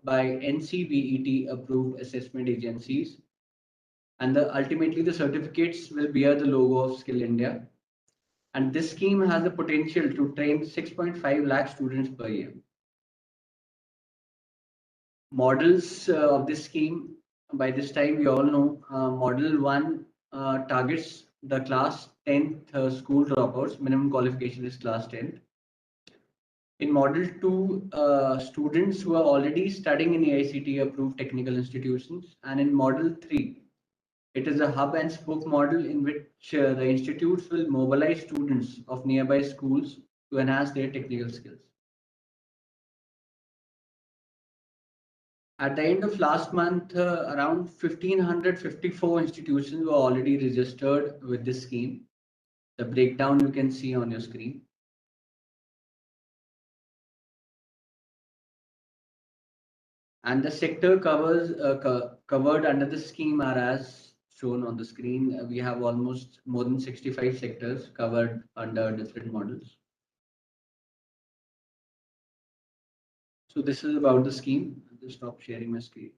by NCBET approved assessment agencies. And ultimately, the certificates will bear the logo of Skill India. And this scheme has the potential to train 6.5 lakh students per year. Models of this scheme, by this time, we all know Model 1 targets the class 10th school dropouts. Minimum qualification is class 10th. In Model 2, students who are already studying in AICTE approved technical institutions. And in Model 3, it is a hub and spoke model in which the institutes will mobilize students of nearby schools to enhance their technical skills. At the end of last month, around 1,554 institutions were already registered with this scheme. The breakdown you can see on your screen. And the sector covered under the scheme are as shown on the screen. We have almost more than 65 sectors covered under different models. So this is about the scheme. I'll just stop sharing my screen.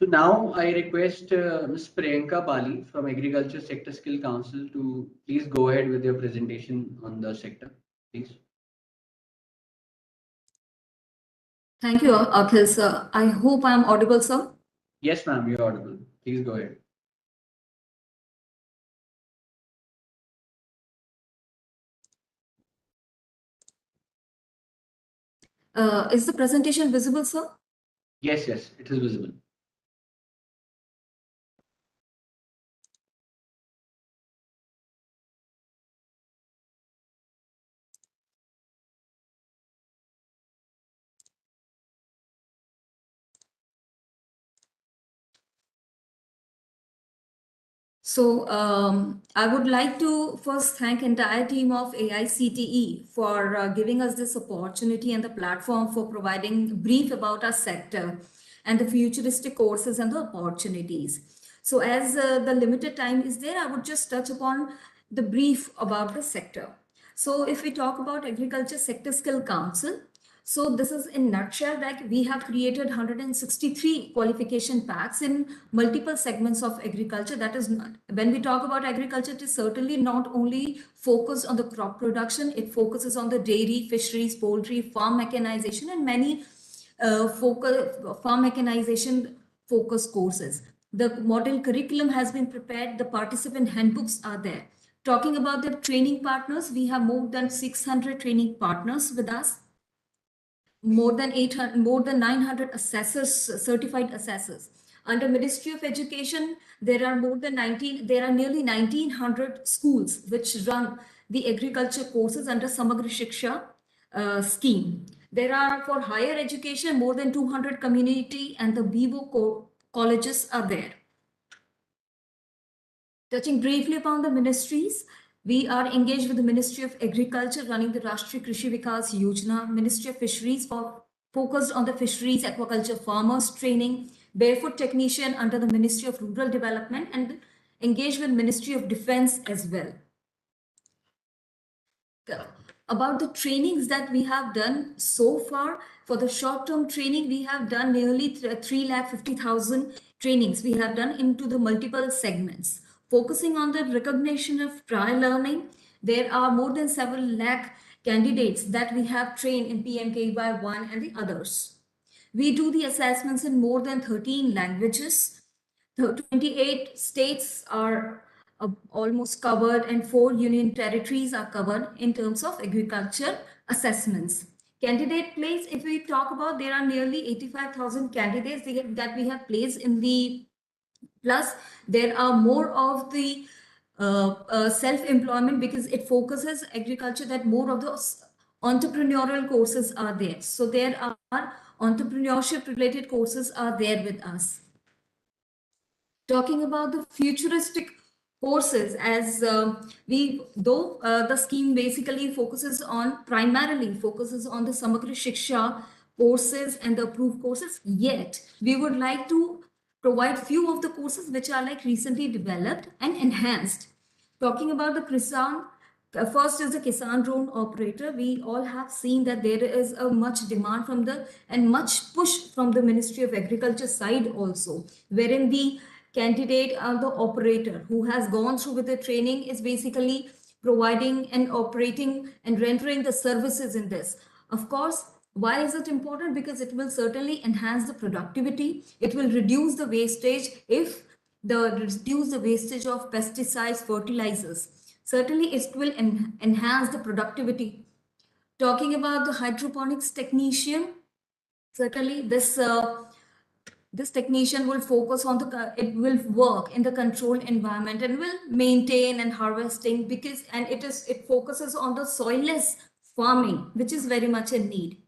So now I request Ms. Priyanka Bali from Agriculture Sector Skill Council to please go ahead with your presentation on the sector, please. Thank you, Akhil sir. I hope I am audible, sir. Yes, ma'am, you're audible. Please go ahead. Is the presentation visible, sir? Yes, yes, it is visible. So I would like to first thank entire team of AICTE for giving us this opportunity and the platform for providing brief about our sector and the futuristic courses and the opportunities. So as the limited time is there, I would just touch upon the brief about the sector. So if we talk about Agriculture Sector Skill Council, so this is in nutshell that we have created 163 qualification packs in multiple segments of agriculture. That is not, when we talk about agriculture, it is certainly not only focused on the crop production, it focuses on the dairy, fisheries, poultry, farm mechanization, and many farm mechanization focus courses. The model curriculum has been prepared, the participant handbooks are there. Talking about the training partners, we have more than 600 training partners with us. More than 900 assessors, certified assessors. Under Ministry of Education, there are nearly 1900 schools which run the agriculture courses under Samagra Shiksha scheme. There are, for higher education, more than 200 community and the BIVO colleges are there. Touching briefly upon the ministries, we are engaged with the Ministry of Agriculture running the Rashtriya Krishi Vikas Yojana, Ministry of Fisheries focused on the fisheries, aquaculture farmers training, barefoot technician under the Ministry of Rural Development, and engaged with Ministry of Defense as well. About the trainings that we have done so far, for the short-term training, we have done nearly 350,000 trainings we have done into the multiple segments. Focusing on the recognition of prior learning, there are more than 7 lakh candidates that we have trained in PMKY 1 and the others. We do the assessments in more than 13 languages. 28 states are almost covered and 4 union territories are covered in terms of agriculture assessments. Candidate place, if we talk about, there are nearly 85,000 candidates that we have placed in the, plus there are more of the self-employment because it focuses agriculture, that more of those entrepreneurial courses are there. So there are entrepreneurship related courses are there with us. Talking about the futuristic courses, as the scheme basically primarily focuses on the Samagra Shiksha courses and the approved courses yet. We would like to provide few of the courses which are like recently developed and enhanced. Talking about the Kisan, first is the Kisan drone operator. We all have seen that there is a much demand from the and much push from the Ministry of Agriculture side also, wherein the candidate or the operator who has gone through with the training is basically providing and operating and rendering the services in this. Of course, why is it important? Because it will certainly enhance the productivity. It will reduce the wastage if reduce the wastage of pesticides, fertilizers. Certainly, it will enhance the productivity. Talking about the hydroponics technician, certainly this technician will focus on it will work in the controlled environment and will maintain and harvesting because and it focuses on the soilless farming, which is very much a need.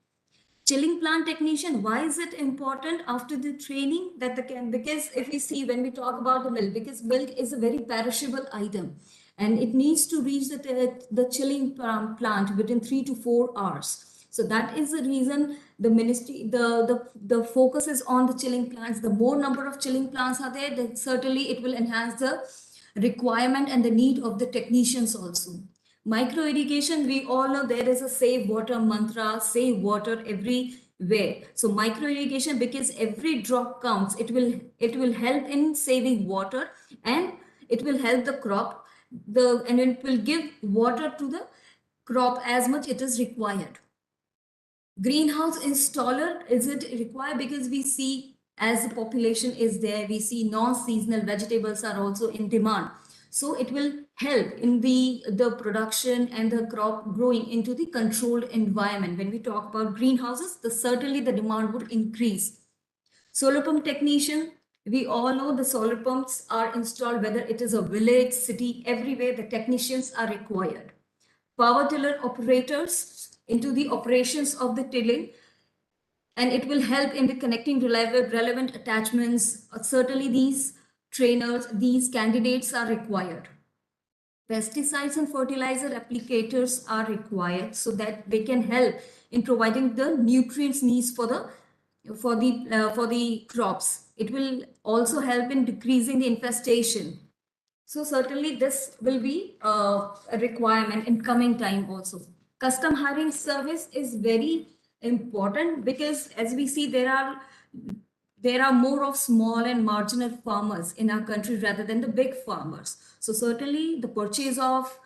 Chilling plant technician, why is it important after the training? Because if we see when we talk about the milk, because milk is a very perishable item and it needs to reach the chilling plant within 3 to 4 hours. So that is the reason the ministry, the focus is on the chilling plants. The more number of chilling plants are there, then certainly it will enhance the requirement and the need of the technicians also. Micro irrigation, we all know there is a save water mantra, save water everywhere. So micro irrigation, because every drop counts, it will help in saving water and it will help the crop and it will give water to the crop as much it is required. Greenhouse installer, is it required? Because we see as the population is there, we see non-seasonal vegetables are also in demand. So it will help in the production and the crop growing into the controlled environment. When we talk about greenhouses, certainly the demand would increase. Solar pump technician, we all know the solar pumps are installed, whether it is a village, city, everywhere the technicians are required. Power tiller operators into the operations of the tilling, and it will help in the connecting relevant attachments. Certainly these trainers, these candidates are required. Pesticides and fertilizer applicators are required so that they can help in providing the nutrients needs for the crops. It will also help in decreasing the infestation. So certainly this will be a requirement in coming time also. Custom hiring service is very important because as we see there are more of small and marginal farmers in our country rather than the big farmers. So certainly the purchase of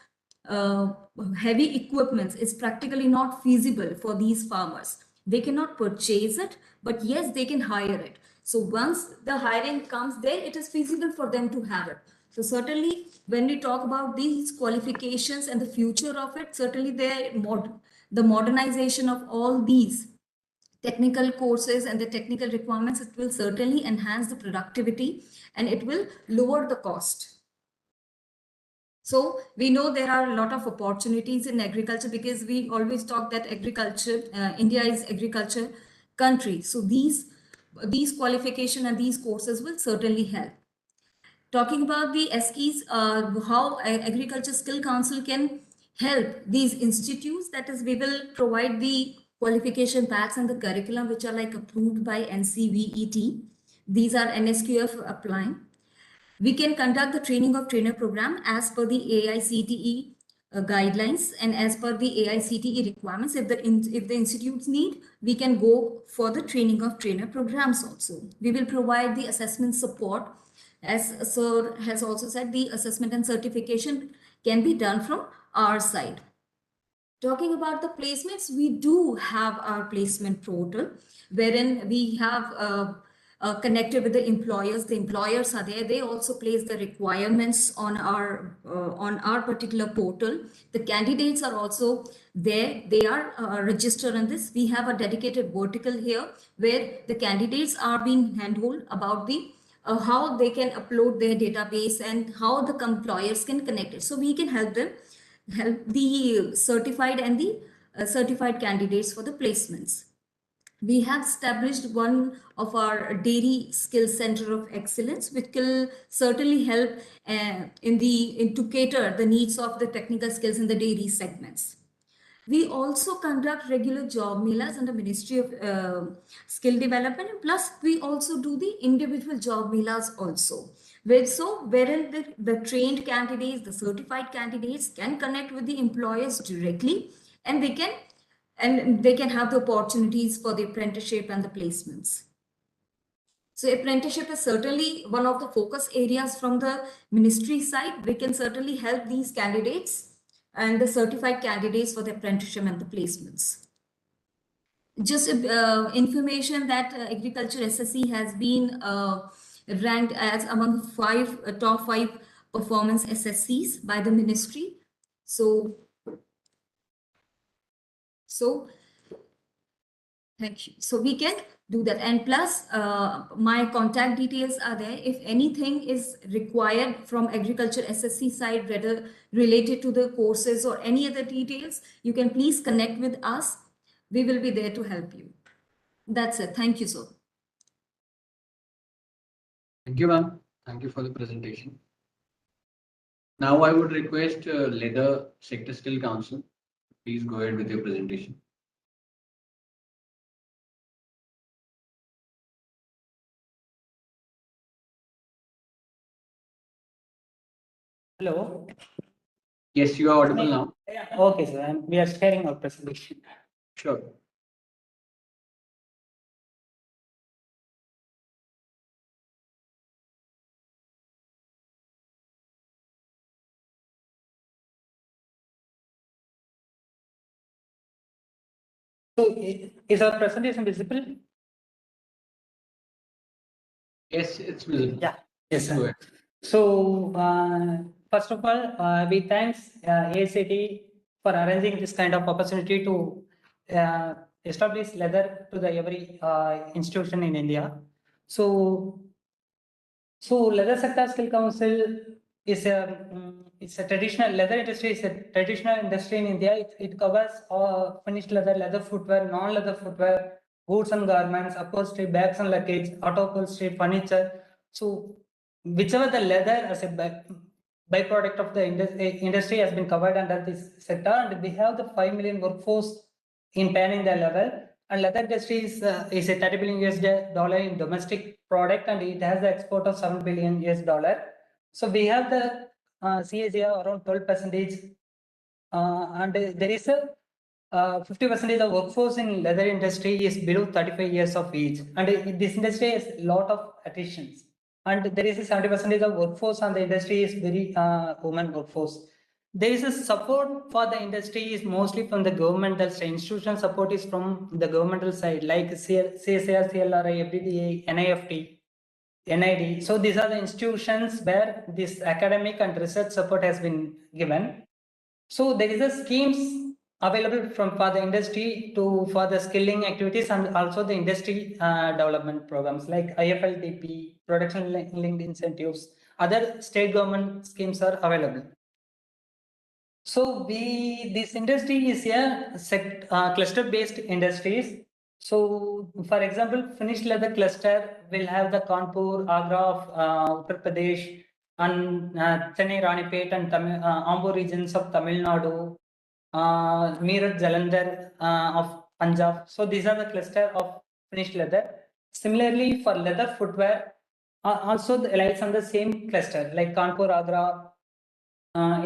heavy equipments is practically not feasible for these farmers. They cannot purchase it, but yes, they can hire it. So once the hiring comes there, it is feasible for them to have it. So certainly when we talk about these qualifications and the future of it, certainly the modernization of all these technical courses and the technical requirements, it will certainly enhance the productivity and it will lower the cost. So we know there are a lot of opportunities in agriculture because we always talk that agriculture, India is agriculture country. So these qualification and these courses will certainly help. Talking about the SKs, how Agriculture Skill Council can help these institutes, that is, we will provide the qualification packs and the curriculum which are like approved by NCVET. These are NSQF applying. We can conduct the training of trainer program as per the AICTE guidelines and as per the AICTE requirements. If the institutes need, we can go for the training of trainer programs also. We will provide the assessment support. As Sir has also said, the assessment and certification can be done from our side. Talking about the placements, we do have our placement portal wherein we have connected with the employers. The employers are there. They also place the requirements on our particular portal. The candidates are also there. They are registered on this. We have a dedicated vertical here where the candidates are being handheld about the how they can upload their database and how the employers can connect it. So we can help the certified and the certified candidates for the placements. We have established one of our dairy skill center of excellence, which will certainly help to cater the needs of the technical skills in the dairy segments. We also conduct regular job melas under Ministry of Skill Development, and plus we also do the individual job melas also. Wherein the trained candidates, the certified candidates can connect with the employers directly, and they can have the opportunities for the apprenticeship and the placements. So apprenticeship is certainly one of the focus areas from the ministry side. We can certainly help these candidates and the certified candidates for the apprenticeship and the placements. Just information that agriculture SSC has been ranked as among top 5 performance SSCs by the ministry. So thank you. So we can do that. And plus, my contact details are there. If anything is required from agriculture SSC side, whether related to the courses or any other details, you can please connect with us. We will be there to help you. That's it. Thank you, sir. Thank you, ma'am. Thank you for the presentation. Now I would request Leather Sector Skill Council. Please go ahead with your presentation. Hello. Yes, you are audible now. Okay, sir. We are sharing our presentation. Sure. So, is our presentation visible? Yes, it's visible. Yeah. Yes, Go sir. ahead. So, first of all, we thanks AICTE for arranging this kind of opportunity to establish leather to the every institution in India. So Leather Sector Skill Council is it's a traditional leather industry. Is a traditional industry in India. It covers finished leather, leather footwear, non-leather footwear, goods and garments, upholstery, bags and luggage, auto upholstery, furniture. So whichever the leather as a byproduct of the industry has been covered under this sector, and we have the 5 million workforce in pan India level. And leather industry is a 30 billion US dollar in domestic product, and it has the export of 7 billion US dollar. So we have the CAGR around 12%, and there is a 50% of workforce in leather industry is below 35 years of age, and this industry has a lot of attritions. And there is a 70% of workforce, and the industry is very women workforce. There is a support for the industry is mostly from the governmental side. Institutional support is from the governmental side, like CSIR, CLRI, FDDA, NIFT, NID. So these are the institutions where this academic and research support has been given. So there is a schemes available for the industry for the skilling activities, and also the industry development programs like IFLTP, production linked incentives. Other state government schemes are available. So this industry is a cluster-based industries. So, for example, finished leather cluster will have the Kanpur, Agra of Uttar Pradesh, and Chennai, Ranipet, and Amber regions of Tamil Nadu, Meerut, Jalandhar of Punjab. So these are the cluster of finished leather. Similarly, for leather footwear, also lies on the same cluster like Kanpur, Agra,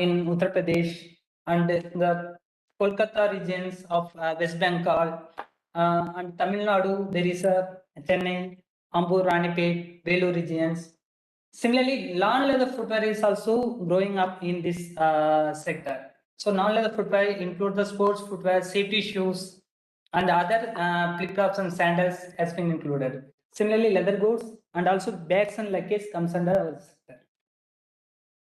in Uttar Pradesh, and the Kolkata regions of West Bengal, and Tamil Nadu, there is a Chennai, Ambur, Ranipet, Vellore regions. Similarly, non-leather footwear is also growing up in this sector. So non-leather footwear include the sports footwear, safety shoes, and other flip-flops and sandals has been included. Similarly, leather goods and also bags and luggage comes under our sector.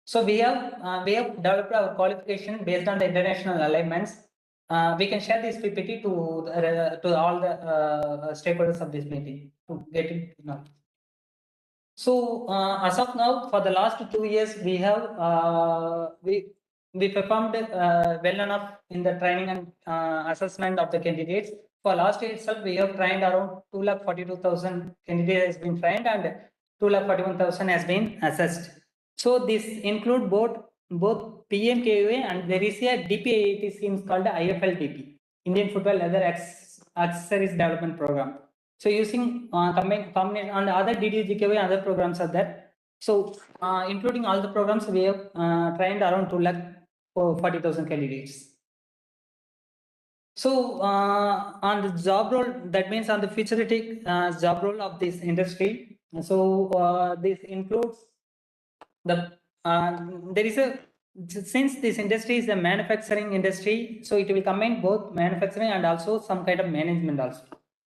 So we have developed our qualification based on the international alignments. We can share this PPT to all the stakeholders of this meeting to get it knowledge. So as of now, for the last 2 years, we have we performed well enough in the training and assessment of the candidates. For last year itself, we have trained around 2,42,000 candidates has been trained, and 2,41,000 has been assessed. So this include both both PMKUA and there is a DPAAT scheme called IFLDP, Indian Footwear Leather Accessories Development Program. So using combination and other DDGKY, other programs are there. So including all the programs, we have trained around 2 lakh 40,000 candidates. So on the job role, that means on the futuristic job role of this industry. So this includes the there is a, since this industry is a manufacturing industry, so it will combine both manufacturing and also some kind of management also.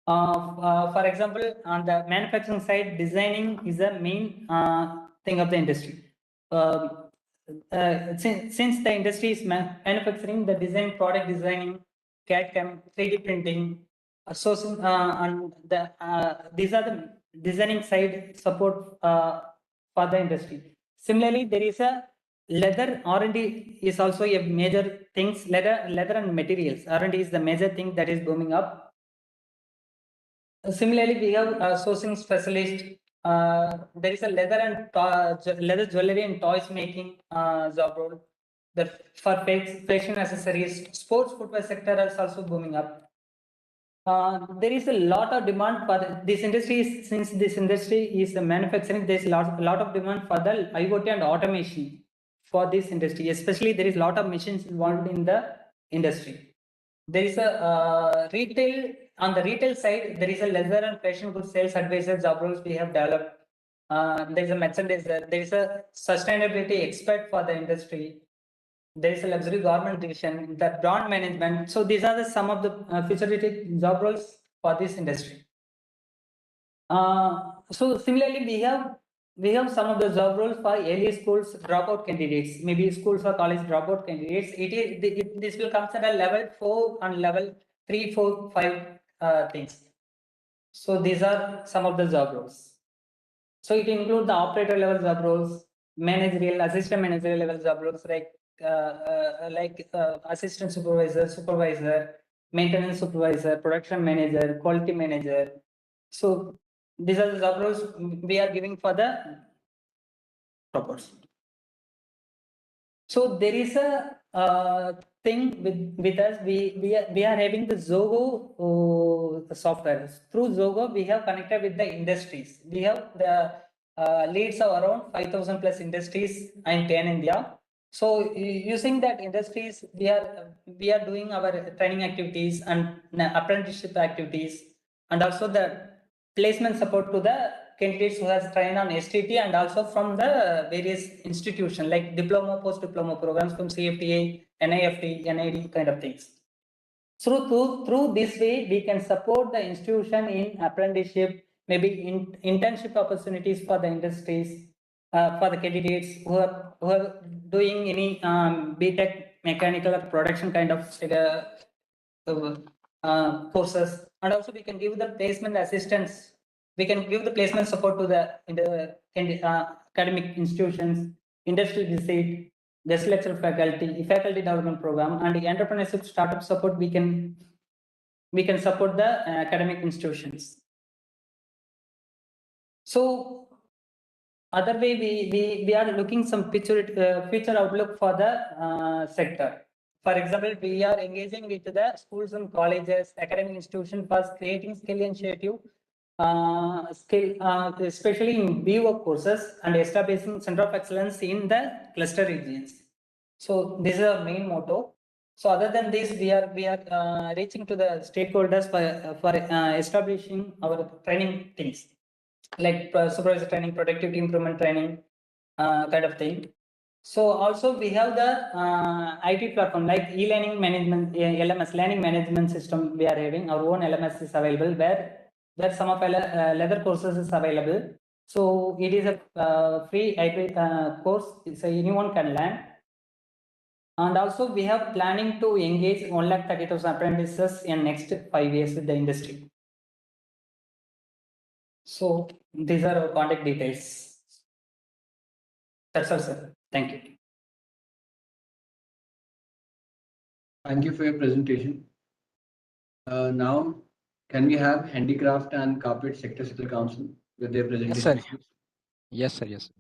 For example, on the manufacturing side, designing is the main thing of the industry. Since the industry is manufacturing, the design, product designing, CAD/CAM, 3D printing, sourcing, and these are the designing side support for the industry. Similarly, there is a leather R&D is also a major things. Leather and materials R&D is the major thing that is booming up. Similarly, we have a sourcing specialist. There is a leather and leather jewelry and toys making job role. For fashion accessories, sports footwear sector is also booming up. There is a lot of demand for this industry. Since this industry is manufacturing, there is a lot of demand for the IoT and automation for this industry. Especially, there is a lot of machines involved in the industry. There is a retail. On the retail side, there is a leather and fashion goods sales advisor job roles we have developed. There is a merchandiser. There is a sustainability expert for the industry. There is a luxury garment division, the brand management. So these are some of the futuristic job roles for this industry. So similarly, we have some of the job roles for early schools dropout candidates, maybe schools or college dropout candidates. This will consider level 4 and level 3, 4, 5 things. So these are some of the job roles. So it includes the operator level job roles, managerial, assistant managerial level job roles like assistant supervisor, maintenance supervisor, production manager, quality manager. So these are the job roles we are giving for the droppers. So there is a thing with us. We are having the Zogo software. Through Zogo, we have connected with the industries. We have the leads of around 5,000 plus industries in pan India. So using that industries, we are doing our training activities and apprenticeship activities, and also the placement support to the candidates who has trained on STT and also from the various institutions like diploma, post-diploma programs from CFTI, NIFT, NID kind of things. So through this way, we can support the institution in apprenticeship, maybe internship opportunities for the industries, for the candidates who are doing any BTech mechanical or production kind of courses, and also we can give the placement assistance. We can give the placement support to the academic institutions, industry visit, guest lecture faculty development program, and the entrepreneurship startup support. We can support the academic institutions. So other way, we are looking some future outlook for the sector. For example, we are engaging with the schools and colleges, academic institutions for creating skill initiative, especially in BWork courses, and establishing center of excellence in the cluster regions. So this is our main motto. So other than this, we are reaching to the stakeholders for establishing our training things like supervisor training, productivity improvement training, kind of thing. So also we have the IT platform like e-learning management, LMS learning management system. We are having our own LMS is available where some of leather courses is available. So it is a free IT course. So anyone can learn. And also we have planning to engage 1,30,000 apprentices in next 5 years with the industry. So these are our contact details. That's all, sir. Thank you. Thank you for your presentation. Now, can we have Handicraft and Carpet Sector Council with their presentation? Yes, sir. Yes, sir.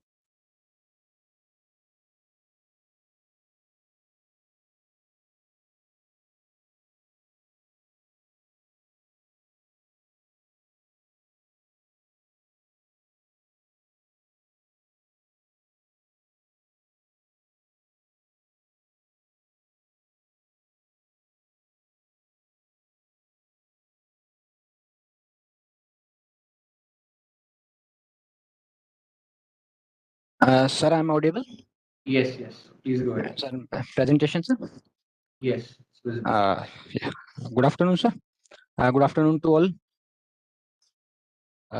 Sir, I'm audible. Yes, yes. Please go ahead. Sir, presentation, sir. Yes, it's visible. Yeah. Good afternoon, sir. Good afternoon to all.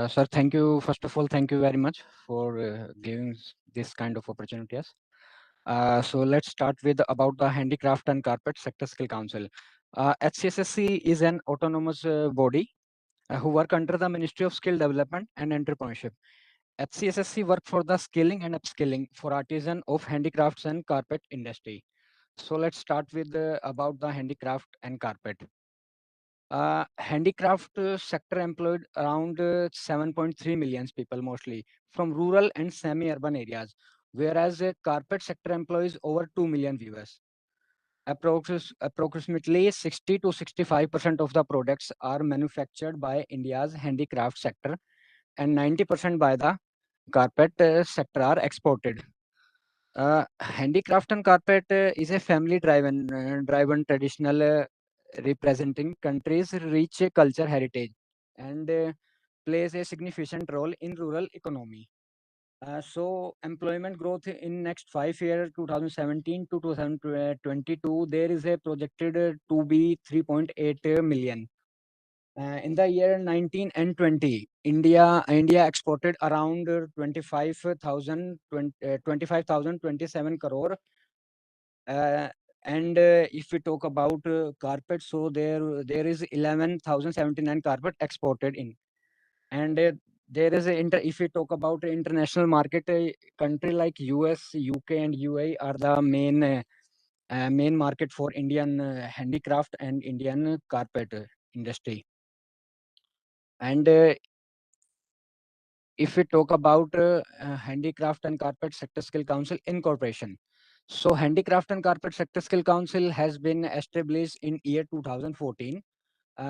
Sir, thank you. First of all, thank you very much for giving this kind of opportunities. So let's start with about the Handicraft and Carpet Sector Skill Council. HCSSC is an autonomous body who work under the Ministry of Skill Development and Entrepreneurship. HCSSC work for the skilling and upskilling for artisan of handicrafts and carpet industry. So let's start with about the handicraft and carpet. Handicraft sector employed around 7.3 million people, mostly from rural and semi-urban areas, whereas carpet sector employs over 2 million viewers. Approximately 60 to 65% of the products are manufactured by India's handicraft sector, and 90% by the carpet sector are exported. Handicraft and carpet is a family-driven traditional representing country's rich culture heritage and plays a significant role in rural economy. So employment growth in next 5 years, 2017 to 2022, there is a projected to be 3.8 million. In the year 19 and 20, India exported around 25,027 crore. And if we talk about carpet, so there is 11,079 carpet exported in. And there is if we talk about international market, country like US, UK, and UAE are the main market for Indian handicraft and Indian carpet industry. And if we talk about Handicraft and Carpet Sector Skill Council Incorporation, so Handicraft and Carpet Sector Skill Council has been established in year 2014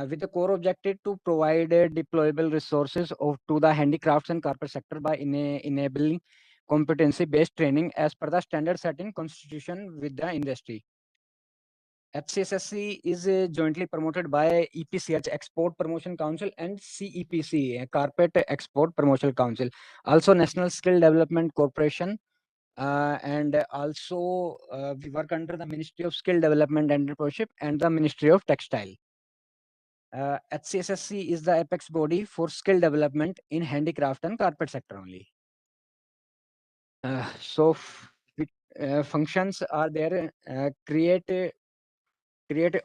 with the core objective to provide deployable resources to the handicrafts and carpet sector by enabling competency-based training as per the standard set in constitution with the industry. FCSSC is jointly promoted by EPCH Export Promotion Council and CEPC Carpet Export Promotion Council, also National Skill Development Corporation, and also we work under the Ministry of Skill Development and Entrepreneurship and the Ministry of Textile. HCSSC is the apex body for skill development in handicraft and carpet sector only. Functions are there, create a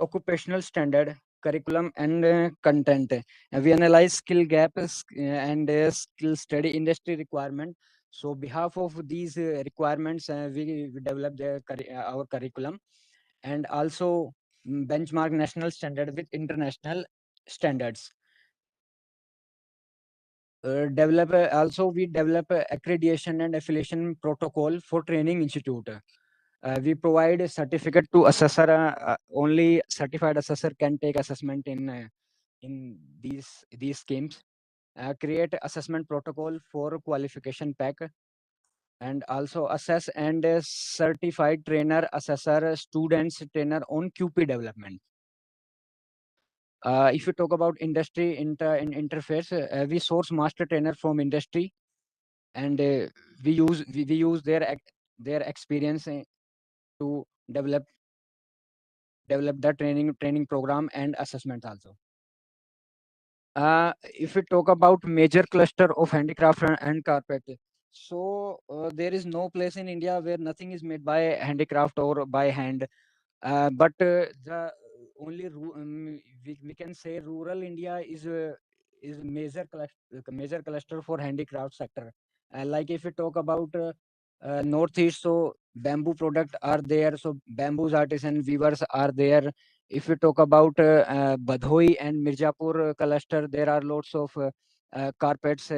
occupational standard, curriculum, and content. We analyze skill gaps and skill study industry requirement. So behalf of these requirements, we develop our curriculum, and also benchmark national standard with international standards. Also we develop accreditation and affiliation protocol for training institute. We provide a certificate to assessor. Only certified assessor can take assessment in these schemes. Create assessment protocol for qualification pack, and also assess and certified trainer assessor students trainer on QP development. If you talk about industry interface, we source master trainer from industry, and we use their experience to develop the training program and assessment also. If we talk about major cluster of handicraft and carpet, so there is no place in India where nothing is made by handicraft or by hand. But the only we can say rural India is major cluster for handicraft sector. Like if we talk about northeast, so bamboo product are there, so bamboos artisan weavers are there. If we talk about Badhoi and Mirzapur cluster, there are lots of carpets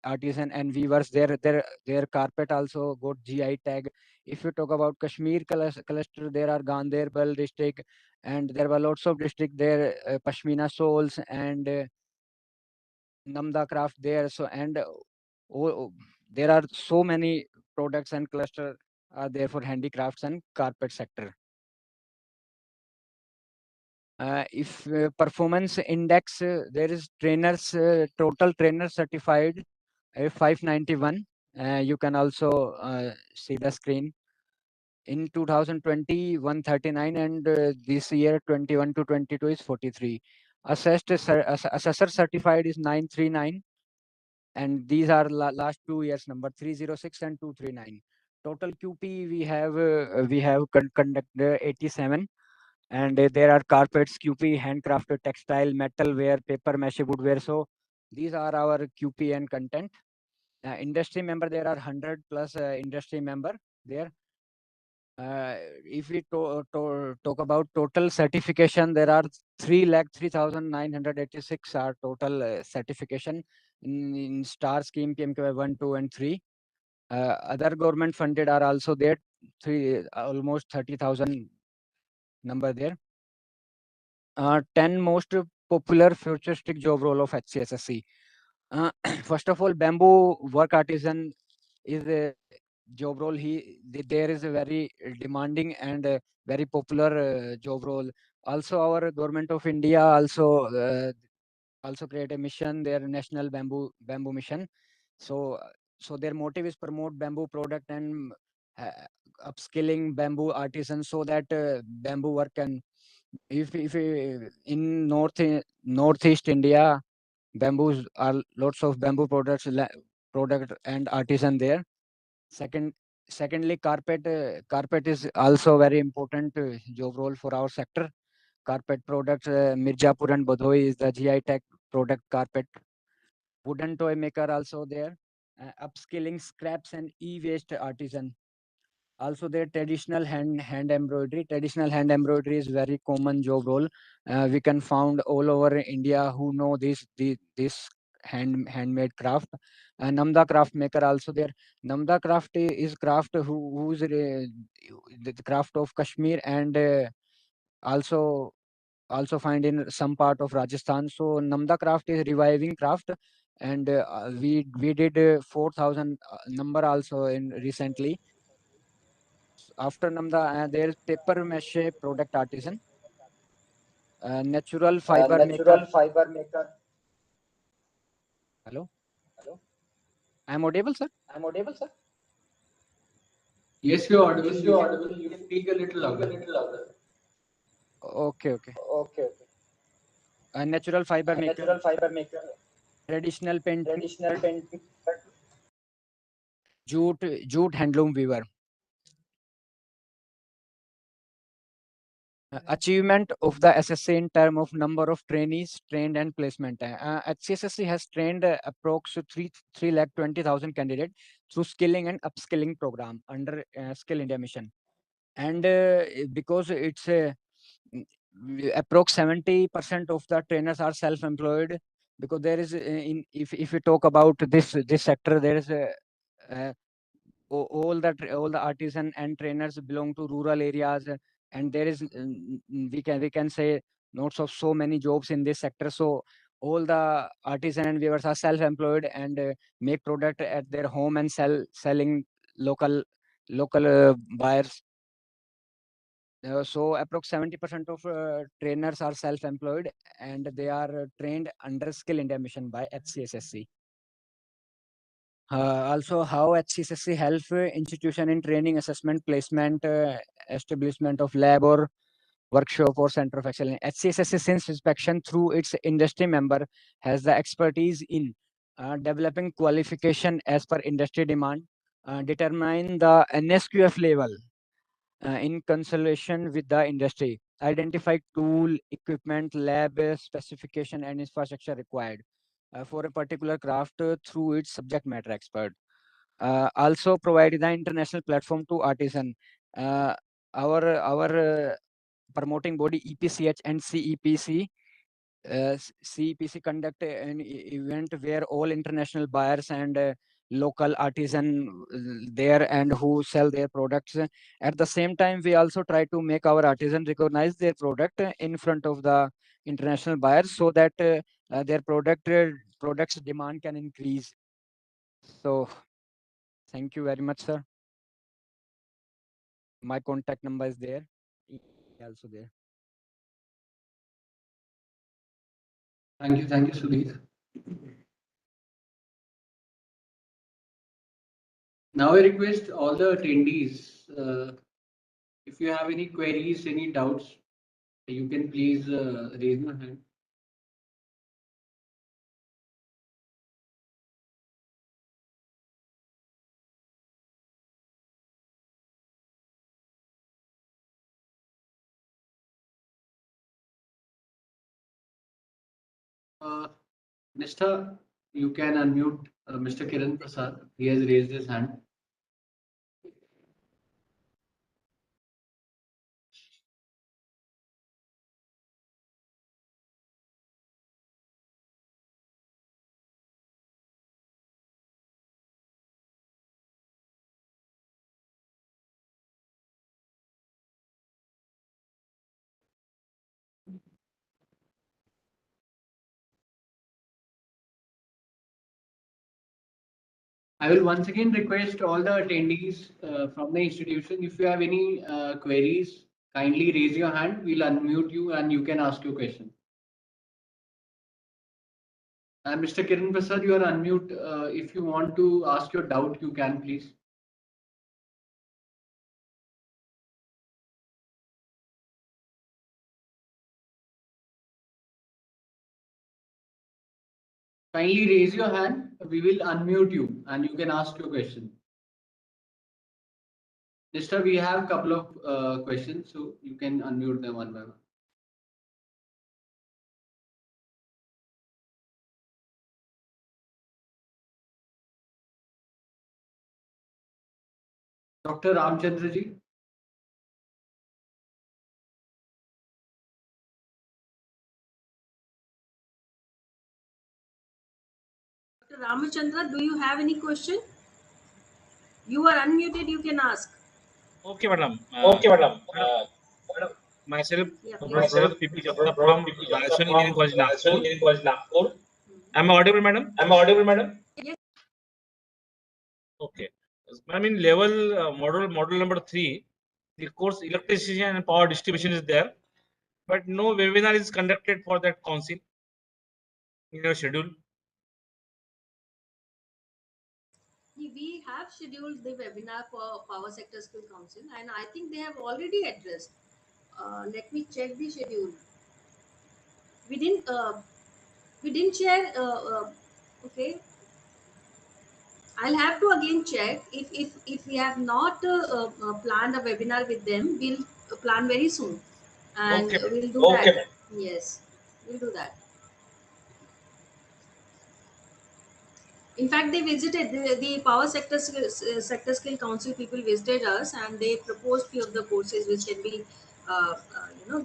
artisan and weavers. Their carpet also got GI tag. If you talk about Kashmir cluster, there are Ganderbal district, and there were lots of district there, Pashmina shawls and Namda craft there. So and there are so many products and cluster are there for handicrafts and carpet sector. If performance index, there is trainers, total trainer certified 591, You can also see the screen. In 2020, 139, and this year 21 to 22 is 43. Assessor certified is 939, and these are last 2 years number 306 and 239. Total QP we have conducted 87, and there are carpets, QP, handcrafted textile, metalware, paper mache, woodware. So these are our QP and content. Industry member, there are 100 plus industry member there. If we talk about total certification, there are 3,03,986 are total certification in star scheme, PMKY 1, 2, and 3. Other government funded are also there, almost 30,000 number there. 10 most popular futuristic job role of HCSSC. First of all, bamboo work artisan is a job role. There is a very demanding and very popular job role. Also, our government of India also create a mission, their national bamboo mission. So their motive is promote bamboo product and uh, upskilling bamboo artisans so that bamboo work can, if in northeast India, bamboos are lots of bamboo products, product and artisan there. Secondly, carpet is also very important job role for our sector. Carpet products, Mirzapur and Badoi is the GI tech product carpet. Wooden toy maker also there. Upskilling scraps and e-waste artisan. Also their traditional hand embroidery. Traditional hand embroidery is very common job role. We can found all over India who know this handmade craft. Namda craft maker also there. Namda craft is craft who's the craft of Kashmir, and also find in some part of Rajasthan. So Namda craft is reviving craft, and we did 4,000 number also in recently. After Namda, there is paper mache product artisan, natural fiber maker. Natural fiber maker. Hello, I am audible, sir? I'm audible, sir? Yes, you're audible. Yes, You you're can audible. You can speak a little speak a louder. little louder. Okay, okay. Okay. Natural fiber maker, Natural fiber maker. traditional painting, Traditional painting. jute handloom weaver. Achievement of the SSC in term of number of trainees trained and placement. HCSSC has trained approx 3 lakh 20,000 candidates through skilling and upskilling program under Skill India mission. And because it's approx 70% of the trainers are self-employed, because there is if we talk about this sector, there is uh, all the artisan and trainers belong to rural areas, and there is we can say lots of so many jobs in this sector. So all the artisan and weavers are self-employed and make product at their home and selling local buyers. So approx 70% of trainers are self-employed, and they are trained under Skill India mission by HCSSC. Also, how HCSSC help institution in training, assessment, placement, establishment of lab or workshop or center of excellence. HCSSC, since inspection through its industry member, has the expertise in developing qualification as per industry demand, determine the NSQF level in consultation with the industry, identify tool, equipment, lab specification, and infrastructure required for a particular craft through its subject matter expert. Also provide the international platform to artisan. Our promoting body EPCH and CEPC. CEPC conduct an event where all international buyers and local artisan there and who sell their products. At the same time, we also try to make our artisan recognize their product in front of the international buyers so that their products demand can increase. So thank you very much, sir. My contact number is there. Also there. Thank you, Sudhir. Now I request all the attendees, if you have any queries, any doubts, you can please raise your hand. Mr. You can unmute Mr. Kiran Prasad. He has raised his hand. I will once again request all the attendees from the institution, if you have any queries, kindly raise your hand. We'll unmute you and you can ask your question. And Mr. Kiran Prasad, you are unmute. If you want to ask your doubt, you can please. Kindly raise your hand. We will unmute you and you can ask your question. Mister, we have a couple of questions, so you can unmute them one by one. Dr. Ramchandra ji. Dr. Ramachandra, do you have any question? You are unmuted, you can ask. Okay, madam. Madam. Myself, Yeah, Professor P.P. Japta from Rajasthan Engineering College, Nagpur. Am I audible, madam? Yes. Okay. I mean, level model number 3, the course electricity and power distribution is there, but no webinar is conducted for that council in your schedule. We have scheduled the webinar for Power Sector Skill Council and I think they have already addressed. Let me check the schedule. We didn't share, okay. I'll have to again check if we have not planned a webinar with them, we'll plan very soon and Okay, we'll do that. Yes, we'll do that. In fact, they visited the Power Sector Skill Council people visited us and they proposed few of the courses which can be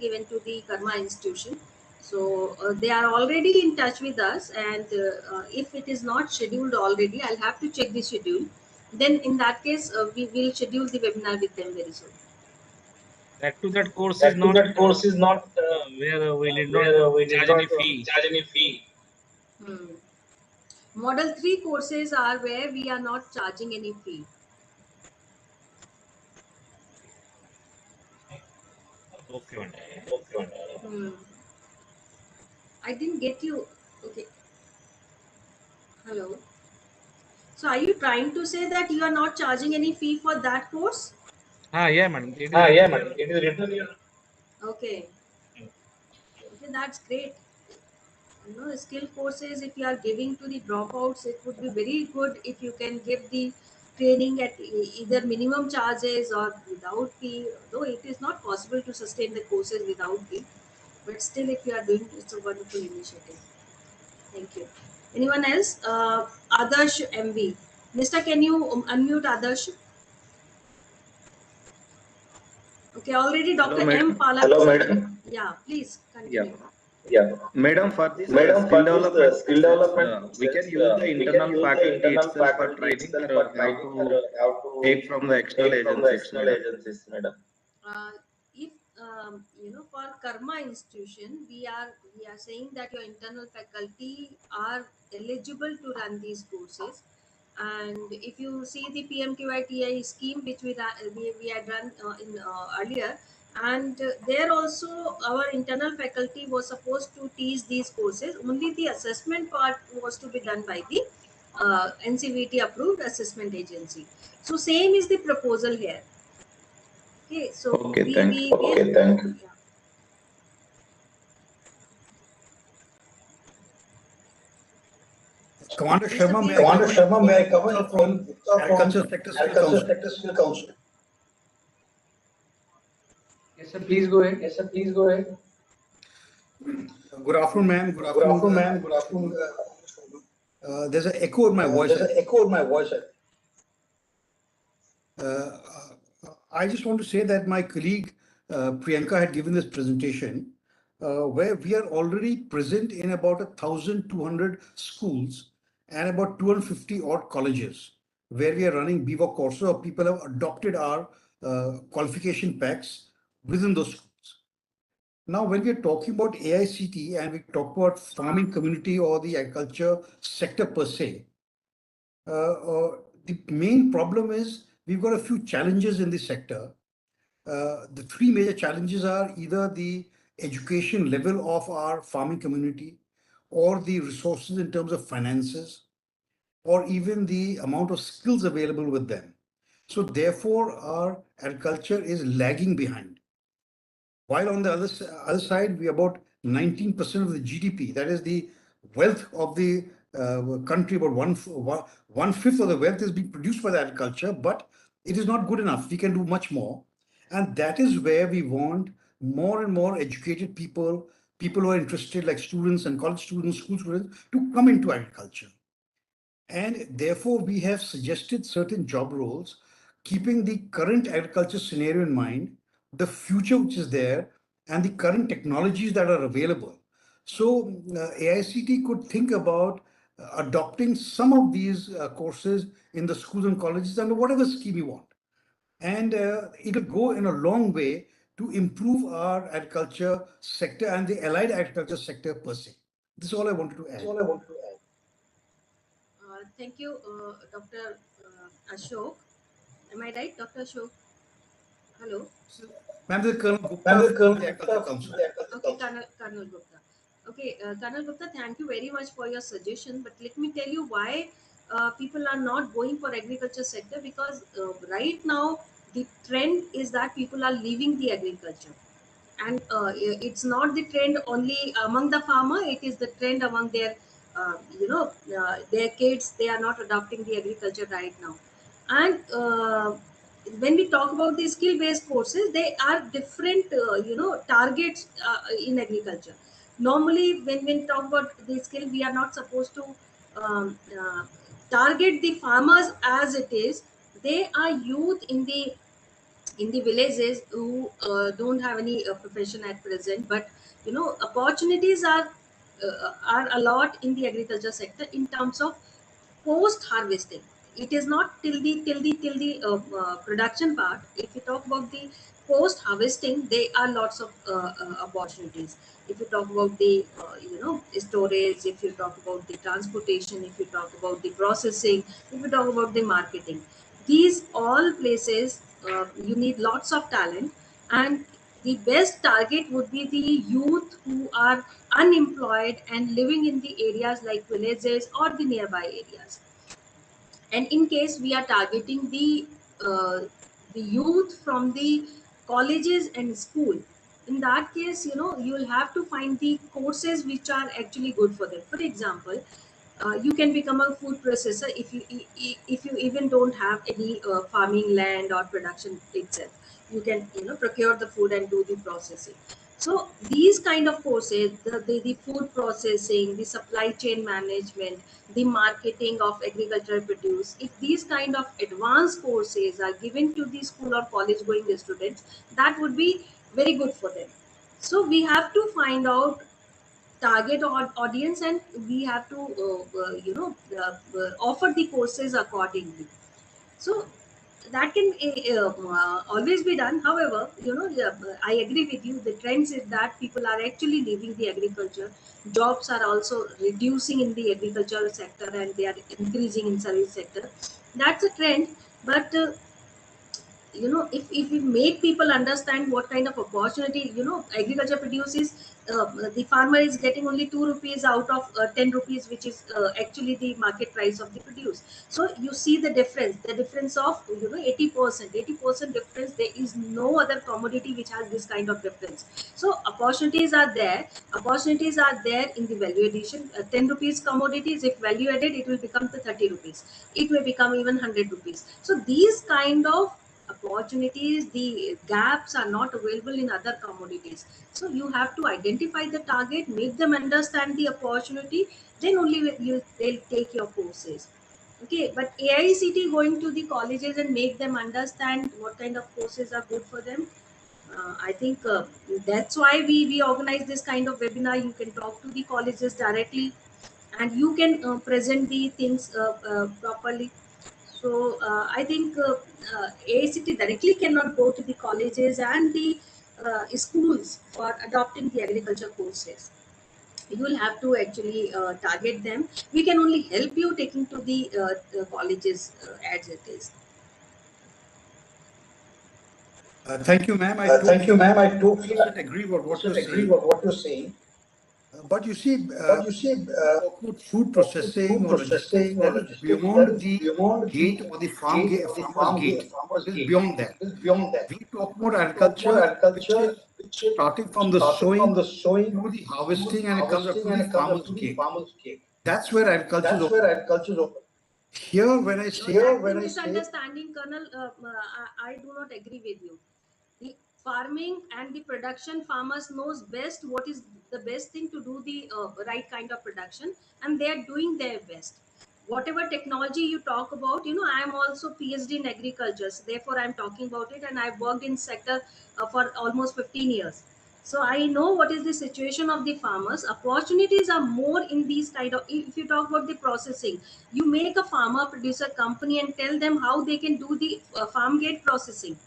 given to the Karma institution. So they are already in touch with us and if it is not scheduled already, I'll have to check the schedule. Then in that case, we will schedule the webinar with them very soon. That course is not where we did not charge any fee. Model 3 courses are where we are not charging any fee. Okay, madam. I didn't get you. Okay. Hello. So are you trying to say that you are not charging any fee for that course? Yeah, madam. It is written here. Okay. Okay, that's great. Skill courses, if you are giving to the dropouts, it would be very good if you can give the training at either minimum charges or without fee. Though it is not possible to sustain the courses without fee, but still, if you are doing, it's a wonderful initiative. Thank you. Anyone else? Adarsh MV. Mister, can you unmute Adarsh? Okay, already Dr. M. Palak. Hello, madam. Yeah, please continue. Yeah, madam, for this skill development courses, we can use the internal faculty itself for training, or have to take from the external agencies, madam. If for Karma institution, we are saying that your internal faculty are eligible to run these courses. And if you see the PMQITI scheme which we had run in earlier, and there also our internal faculty was supposed to teach these courses. Only the assessment part was to be done by the NCVT approved assessment agency. So same is the proposal here. Okay, so Okay, thank you. okay, thank you. Commander Sharma, may I Commander come in? Sharma, may I come Gupta in? from Agriculture Sector Skill Council. Skill Council. Yes, sir. Please go ahead. Yes, sir. Please go ahead. Good afternoon, ma'am. Good Good afternoon. afternoon, ma'am. Good afternoon. There's an echo in my voice. There's an echo in my voice. Uh, I just want to say that my colleague Priyanka had given this presentation where we are already present in about 1,200 schools and about 250 odd colleges where we are running BVOC courses, or people have adopted our qualification packs within those schools. Now, when we are talking about AICT and we talk about farming community or the agriculture sector per se, the main problem is we've got a few challenges in the sector. The three major challenges are either the education level of our farming community, or the resources in terms of finances, or even the amount of skills available with them. So therefore, our agriculture is lagging behind. While on the other side, we about 19% of the GDP, that is the wealth of the country, about one fifth of the wealth is being produced by the agriculture, but it is not good enough. We can do much more. And that is where we want more and more educated people, people who are interested, like students and college students, school students, to come into agriculture. And therefore, we have suggested certain job roles, keeping the current agriculture scenario in mind, the future which is there, and the current technologies that are available. So AICT could think about adopting some of these courses in the schools and colleges under whatever scheme you want. And it'll go in a long way to improve our agriculture sector and the allied agriculture sector per se. This is all I wanted to add. That's all I want to add. Thank you, Dr. Ashok. Am I right, Dr. Ashok? Hello. Ma'am, this is Colonel Gupta Ma'am, this is Colonel from the Gupta Agriculture from Council. the Agriculture Council. Colonel Gupta. Okay, Colonel Gupta, thank you very much for your suggestion. But let me tell you why people are not going for agriculture sector, because right now the trend is that people are leaving the agriculture. And it's not the trend only among the farmer, it is the trend among their their kids. They are not adopting the agriculture right now. And when we talk about the skill based courses, they are different targets in agriculture. Normally when we talk about the skill, we are not supposed to um, uh, target the farmers as it is. They are youth in the villages who don't have any profession at present, but opportunities are a lot in the agriculture sector in terms of post harvesting. It is not till the production part. If you talk about the post harvesting, there are lots of opportunities. If you talk about the storage, if you talk about the transportation, if you talk about the processing, if you talk about the marketing, these all places you need lots of talent. And the best target would be the youth who are unemployed and living in the areas like villages or the nearby areas. And in case we are targeting the youth from the colleges and school, in that case, you will have to find the courses which are actually good for them. For example, you can become a food processor if you even don't have any farming land or production itself. You can procure the food and do the processing. So these kind of courses, the food processing, the supply chain management, the marketing of agricultural produce, if these kind of advanced courses are given to the school or college going students, that would be very good for them. So we have to find out target audience, and we have to offer the courses accordingly. So that can always be done. However, I agree with you, the trends is that people are actually leaving the agriculture. Jobs are also reducing in the agricultural sector and they are increasing in service sector. That's a trend. But if we make people understand what kind of opportunity agriculture produces, the farmer is getting only 2 rupees out of 10 rupees, which is actually the market price of the produce. So you see the difference of 80% difference. There is no other commodity which has this kind of difference. So opportunities are there in the value addition. 10 rupees commodities, if value added, it will become the 30 rupees, it may become even 100 rupees. So these kind of opportunities, the gaps are not available in other commodities. So you have to identify the target, make them understand the opportunity, then only they'll take your courses. Okay, but AICT going to the colleges and make them understand what kind of courses are good for them. I think that's why we organize this kind of webinar. You can talk to the colleges directly, and you can present the things properly. So I think AICT directly cannot go to the colleges and the schools for adopting the agriculture courses. You will have to actually target them. We can only help you taking to the colleges as it is. Thank you, ma'am. I Thank you, totally ma'am. I totally agree with what you're agree saying. with what you're saying. But you see, But you see, talk about food processing food or logistics, processing or that is logistics, that beyond is the beyond gate the or the gate or the farmer's gate. farmer's It is gate. beyond that. It is beyond that. We talk about We talk about agriculture, which agriculture, is which is starting from the starting from sowing the sowing to the to the harvesting, and it comes up harvesting, to and the it comes up farmer's to the gate. farmer's gate. That's where agriculture is That's over. where agriculture is open. Here, when I No, say Here, that's when the I say misunderstanding, Colonel. I do not agree with you. The farming and the production, farmers knows best what is the best thing to do the right kind of production, and they are doing their best. Whatever technology you talk about, I am also PhD in agriculture, so therefore I am talking about it, and I've worked in sector for almost 15 years. So I know what is the situation of the farmers. Opportunities are more in these kind of, if you talk about the processing, you make a farmer producer company and tell them how they can do the farm gate processing.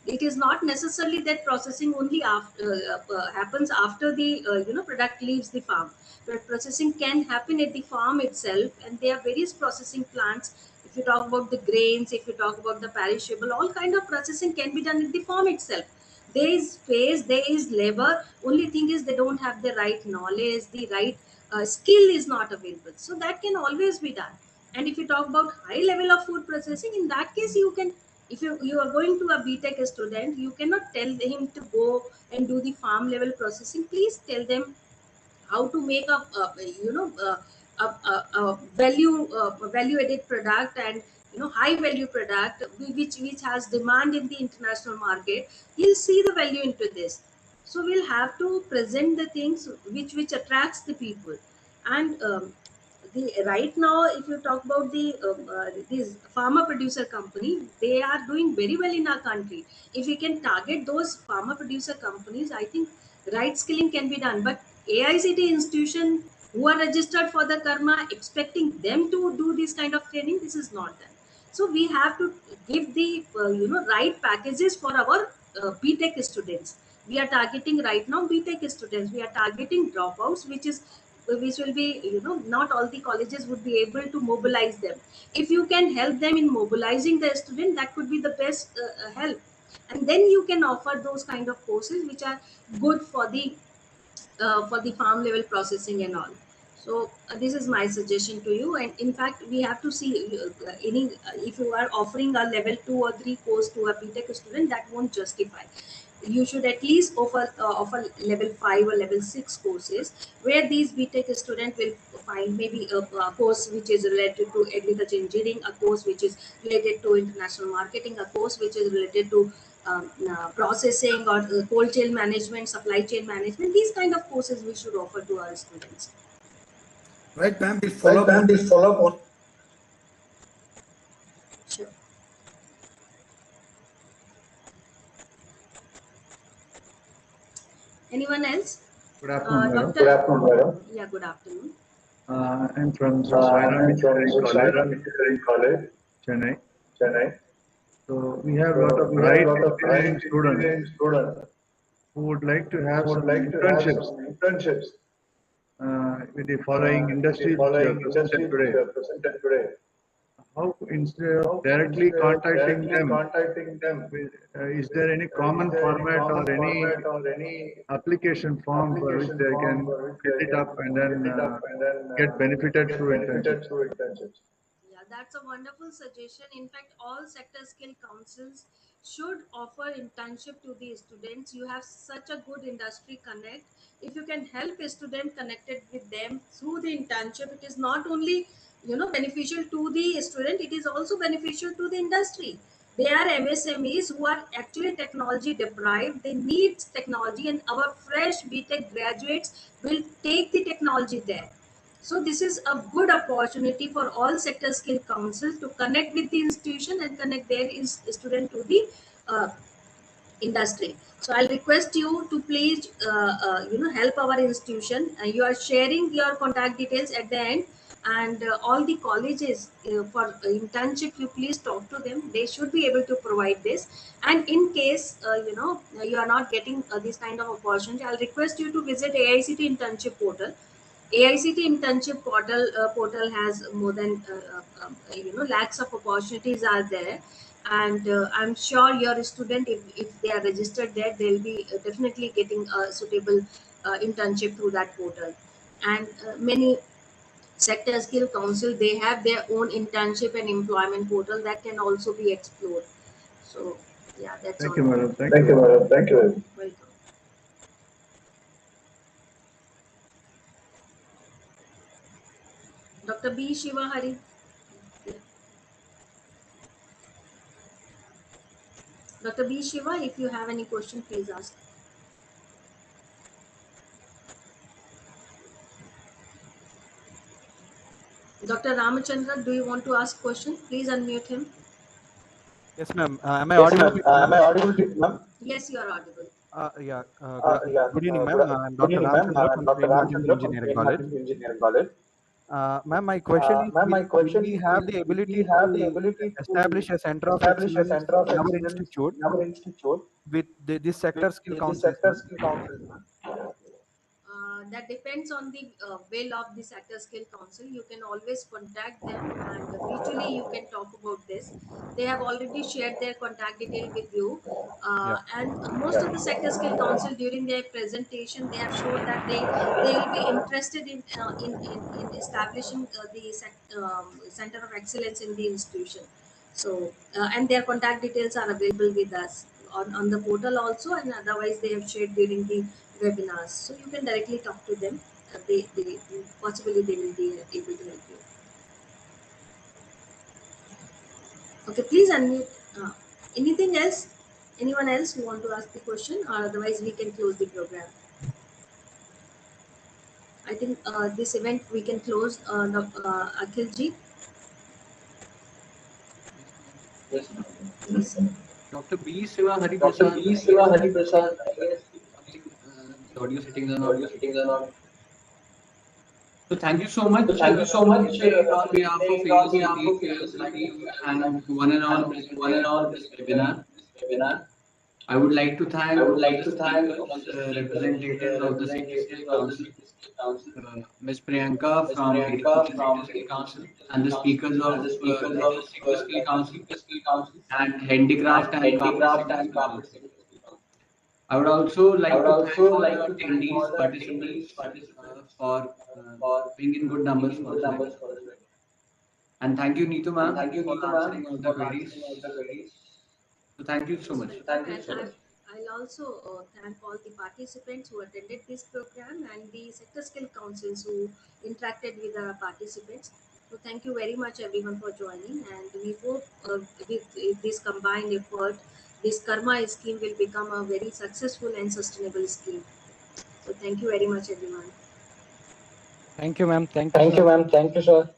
It is not necessarily that processing only happens after the product leaves the farm, but processing can happen at the farm itself, and there are various processing plants. If you talk about the grains, if you talk about the perishable, all kind of processing can be done at the farm itself. There is space, there is labor, only thing is they don't have the right knowledge, the right skill is not available, so that can always be done. And if you talk about high level of food processing, in that case you can, if you are going to a BTech student, you cannot tell him to go and do the farm level processing. Please tell them how to make a value added product, and high value product which has demand in the international market. He'll see the value into this. So we'll have to present the things which attracts the people. And the right now, if you talk about the these farmer producer company, they are doing very well in our country. If we can target those farmer producer companies, I think right skilling can be done. But AICT institution who are registered for the karma, expecting them to do this kind of training, this is not done. So we have to give the right packages for our BTech students. We are targeting right now BTech students. We are targeting dropouts, which will be, not all the colleges would be able to mobilize them. If you can help them in mobilizing the student, that could be the best help. And then you can offer those kind of courses which are good for the farm level processing and all. So this is my suggestion to you. And in fact, we have to see if you are offering a level 2 or 3 course to a BTech student, that won't justify. You should at least offer level 5 or level 6 courses, where these BTech student will find maybe a course which is related to agriculture engineering, a course which is related to international marketing, a course which is related to processing or cold chain management, supply chain management. These kind of courses we should offer to our students. right, ma'am, we'll follow up on. we'll follow up on. Sure. Anyone else? Good afternoon, madam. Doctor. Good afternoon, madam. Yeah, good afternoon. I'm from Saira I'm from Engineering Engineering College, Chennai. Chennai. So we have a lot of We have a bright lot of engineering students students who would like to have who would some like to have internships some internships with the following industries which you have presented industries which today. are presented today. how instead of directly contacting them, is there any common format or any application form for which they can fill it up and then get benefited through internships? Yeah, that's a wonderful suggestion. In fact, all sector skill councils should offer internship to the students. You have such a good industry connect. If you can help a student connected with them through the internship, it is not only beneficial to the student, it is also beneficial to the industry. They are MSMEs who are actually technology deprived. They need technology, and our fresh BTech graduates will take the technology there. So this is a good opportunity for all sector skill councils to connect with the institution and connect their student to the uh, industry. So I'll request you to please help our institution. You are sharing your contact details at the end, and all the colleges for internship, you please talk to them. They should be able to provide this. And in case you are not getting this kind of opportunity, I'll request you to visit AICT internship portal. AICT internship portal has more than lakhs of opportunities are there, and I'm sure your student, if they are registered there, they'll be definitely getting a suitable internship through that portal. And many sector skill council, they have their own internship and employment portal that can also be explored. So yeah, that's Thank all. you, madam. Thank Thank you. you, madam. Thank you. Welcome. Dr. B. Shiva Hari. Dr. B. Shiva, if you have any question, please ask. Dr. Ramachandra, do you want to ask question? Please unmute him. Yes, ma'am. Am I Yes, audible ma'am. to you, Am ma'am? I audible to you, ma'am? Yes, you are audible. Yeah. Yeah. Good evening, ma'am. I'm Good Dr. evening, ma'am. Ramchandra from Dr. Train Harjindra Ramchandra from Engineering Train College. Harjindra Engineering College. Ma'am, my question is, Ma'am, my will question we is, have the will we ability have the to ability to establish a center of establish a excellence center of in our excellence institute in our institute with this sector skill with the councils, sector ma'am? skill council? That depends on the will of the sector skill council. You can always contact them, and virtually you can talk about this. They have already shared their contact detail with you, Yeah. and most of the sector skill council, during their presentation, they have showed that they will be interested in establishing the center of excellence in the institution. So and their contact details are available with us on the portal also, and otherwise they have shared during the webinars. So you can directly talk to them. They possibly they will be able to help you. Okay, please unmute. Anything else? Anyone else who want to ask the question, or otherwise we can close the program. I think this event we can close. Akhil ji. Yes, ma'am. Yes, sir. Dr. B. Shiva Hari Dr. Prasad, B. I Shiva guess Hari Prasad, I guess the audio settings are the not audio good. settings are not. So thank you so So much. thank you so much. On behalf of On behalf of AICTE, I would like AICTE, to I would like thank to one and all thank present one here and all in this present here webinar. in this webinar. I would like to I thank would all like the to thank speakers, all the speakers, representatives of the Sector Skill representatives of the Council, Sector Skill Council, Ms. Priyanka Ms. from Priyanka AICTE from Sector Skill AICTE Council, Sector and Skill the Council, speakers and of the speakers of Leather Sector Skill Leather Council Sector Skill Council and and Handicraft and Carpet Handicraft Sector and Skill Carpet Council. Sector Skill Council. I would also I like would to thank also all like the to thank all attendees, the attendees, participants participants for for being in good numbers bringing for good this numbers webinar. for this webinar. And thank you, Neetu And ma'am, thank you, for Neetu ma'am, answering all the for queries. answering all the queries. So thank you so Most much. welcome. Thank you so much. I'll also thank all the participants who attended this program and the sector skill councils who interacted with the participants. So thank you very much everyone for joining, and we hope with this combined effort, this Karma scheme will become a very successful and sustainable scheme. So thank you very much everyone. Thank you, ma'am. Thank you, Thank sir. you, ma'am. Thank you, sir.